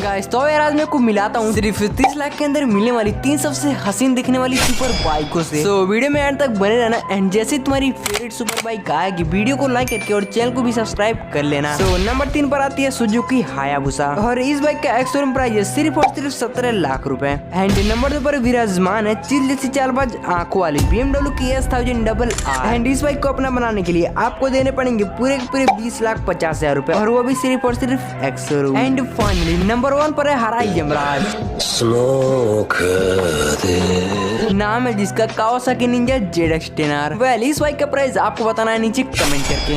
Guys तो यार आज मैं को मिलाता हूँ सिर्फ 30 लाख के अंदर मिलने वाली 3 सबसे हसीन दिखने वाली सुपर बाइकों से। तो वीडियो में एंड तक बने रहना एंड जैसे तुम्हारी फेवरेट सुपर बाइक आएगी वीडियो को लाइक करके और चैनल को भी सब्सक्राइब कर लेना। तो नंबर 3 पर आती है सुजुकी हायाबुसा और इस बाइक का एक्स-शोरूम प्राइस है सिर्फ और सिर्फ 17 लाख रुपए। एंड नंबर 2 पर विराजमान है चिल जैसी चालबाज आंखों वाली BMW की S1000RR। एंड इस बाइक को अपना बनाने के लिए आपको देने पड़ेंगे पूरे 20,50,000 रुपए और वो भी सिर्फ और सिर्फ एक्स-शोरूम। एंड फाइनली नंबर 1 पर है हराई यमराज, नाम है जिसका कावासाकी निंजा ZX-10R। वेल इस बाइक का प्राइस आपको बताना है नीचे कमेंट करके।